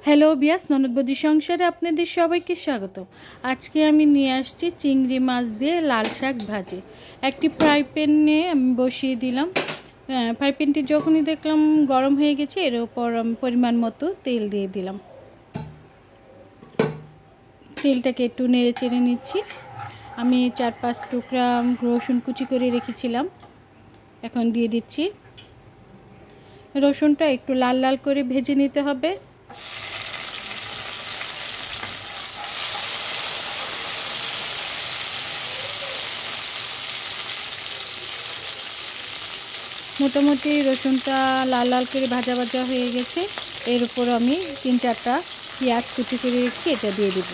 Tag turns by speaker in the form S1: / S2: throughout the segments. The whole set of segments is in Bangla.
S1: হ্যালো বিয়াস, ননদ বৌদি সংসারে আপনাদের সবাইকে স্বাগত। আজকে আমি নিয়ে আসছি চিংড়ি মাছ দিয়ে লাল শাক ভাজি। একটি ফ্রাই প্যানে আমি বসিয়ে দিলাম। ফ্রাই প্যানটি যখনই দেখলাম গরম হয়ে গেছে, এর উপর পরিমাণ মতো তেল দিয়ে দিলাম। তেলটাকে একটু নেড়ে চেড়ে নিচ্ছি। আমি 4-5 টুকরা রসুন কুচি করে রেখেছিলাম, এখন দিয়ে দিচ্ছি। রসুনটা একটু লাল লাল করে ভেজে নিতে হবে। মোটামুটি রসুনটা লাল লাল করে ভাজা ভাজা হয়ে গেছে। এর উপর আমি 3-4টা পেঁয়াজ কুচি করে রেখেছি, এটা দিয়ে দেব।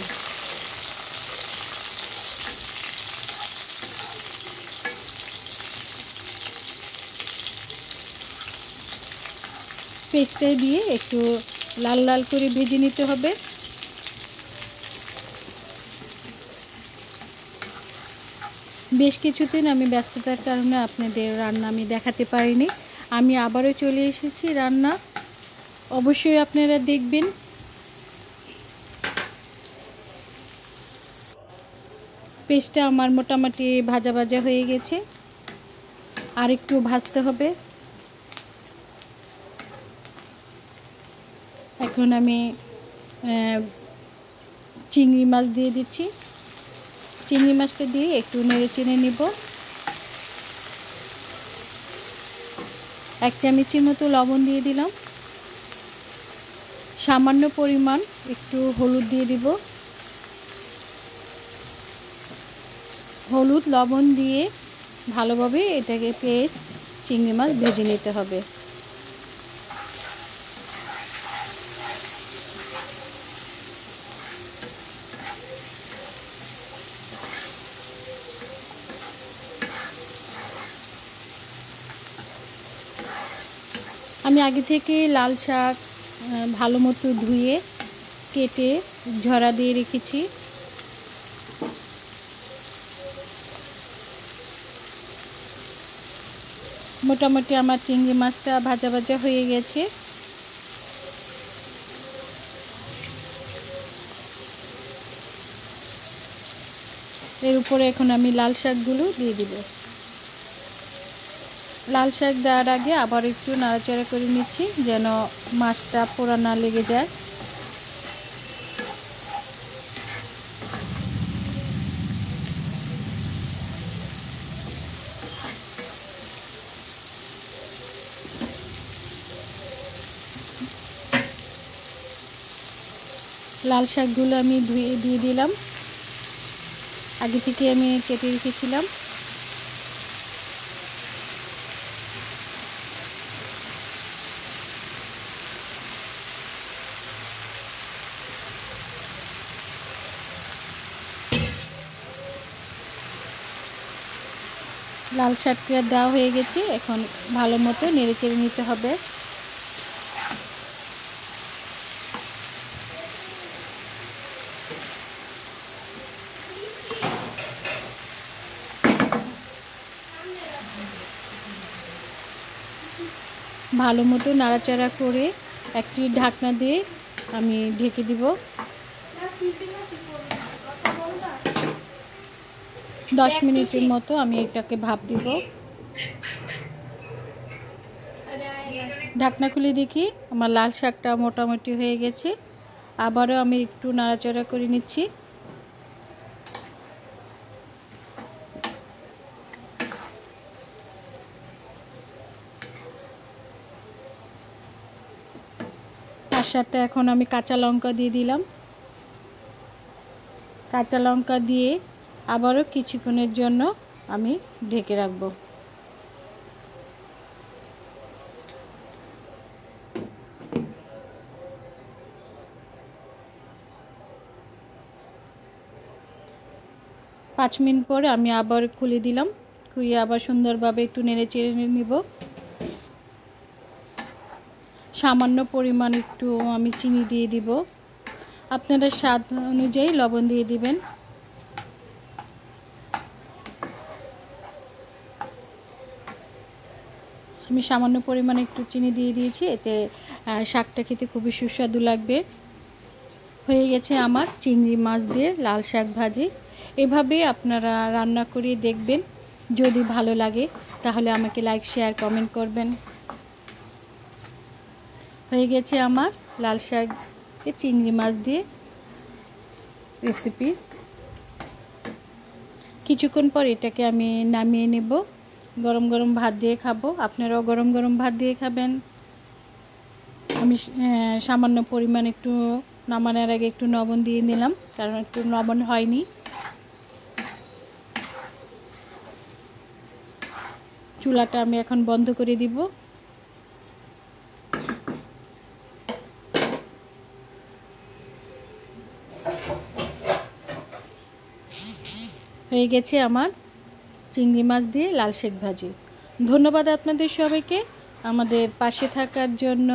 S1: পেস্টটা দিয়ে একটু লাল লাল করে ভেজে নিতে হবে। বেশ কিছুদিন আমি ব্যস্ততার কারণে আপনাদের রান্না আমি দেখাতে পারিনি। আমি আবারও চলে এসেছি রান্না, অবশ্যই আপনারা দেখবেন। পেস্টটা আমার মোটামুটি ভাজা ভাজা হয়ে গেছে, আর একটু ভাজতে হবে। এখন আমি চিংড়ি মাছ দিয়ে দিচ্ছি। চিংড়ি মাছটা দিয়ে একটু নেড়ে চেড়ে নিব। 1 চামচের মতো লবণ দিয়ে দিলাম। সামান্য পরিমাণ একটু হলুদ দিয়ে দিব। হলুদ লবণ দিয়ে ভালোভাবে এটাকে পেস্ট চিংড়ি মাছ ভেজে নিতে হবে। আমি আগে থেকে লাল শাক ভালো মতো ধুয়ে কেটে ঝরা দিয়ে রেখেছি। মোটামুটি আমার চিংড়ি মাছটা ভাজা ভাজা হয়ে গেছে। এর উপরে এখন আমি লাল শাকগুলো দিয়ে দিব। লাল শাক দেওয়ার আগে আবার একটু নাড়াচাড়া করে নিচ্ছি, যেন মাছটা পোড়া না লেগে যায়। লাল শাকগুলো আমি ধুয়ে দিয়ে দিলাম, আগে থেকে আমি কেটে রেখেছিলাম। লাল শাকটা দেওয়া হয়ে গেছে, এখন ভালো মতো নেড়ে চেড়ে নিতে হবে। ভালো মতো নাড়াচাড়া করে একটি ঢাকনা দিয়ে আমি ঢেকে দিব। 10 মিনিটের মতো আমি এটাকে ভাপ দিব। ঢাকনা খুলে দেখি আমার লাল শাকটা মোটামুটি হয়ে গেছে। আবারও আমি একটু নাড়াচাড়া করে নিচ্ছি। তার সাথে এখন আমি কাঁচা লঙ্কা দিয়ে দিলাম। কাঁচা লঙ্কা দিয়ে আবারও কিছুক্ষণের জন্য আমি ঢেকে রাখবো। পাঁচ মিনিট পরে আমি আবার খুলে দিলাম। খুলে আবার সুন্দরভাবে একটু নেড়ে চেড়ে নিব। সামান্য পরিমাণ একটু আমি চিনি দিয়ে দিব। আপনারা স্বাদ অনুযায়ী লবণ দিয়ে দিবেন। আমি সামান্য পরিমাণে একটু চিনি দিয়ে দিয়েছি, এতে শাকটা খেতে খুবই সুস্বাদু লাগবে। হয়ে গেছে আমার চিংড়ি মাছ দিয়ে লাল শাক ভাজি। এভাবে আপনারা রান্না করে দেখবেন, যদি ভালো লাগে তাহলে আমাকে লাইক শেয়ার কমেন্ট করবেন। হয়ে গেছে আমার লাল শাক চিংড়ি মাছ দিয়ে রেসিপি। কিছুক্ষণ পর এটাকে আমি নামিয়ে নেব, গরম গরম ভাত দিয়ে খাবো। আপনারাও গরম গরম ভাত দিয়ে খাবেন। আমি সামান্য পরিমাণ একটু নামানোর আগে একটু লবণ দিয়ে নিলাম, কারণ একটু লবণ হয়নি। চুলাটা আমি এখন বন্ধ করে দিব। হয়ে গেছে আমার চিংড়ি মাছ দিয়ে লাল শাক ভাজি। ধন্যবাদ আপনাদের সবাইকে আমাদের পাশে থাকার জন্য।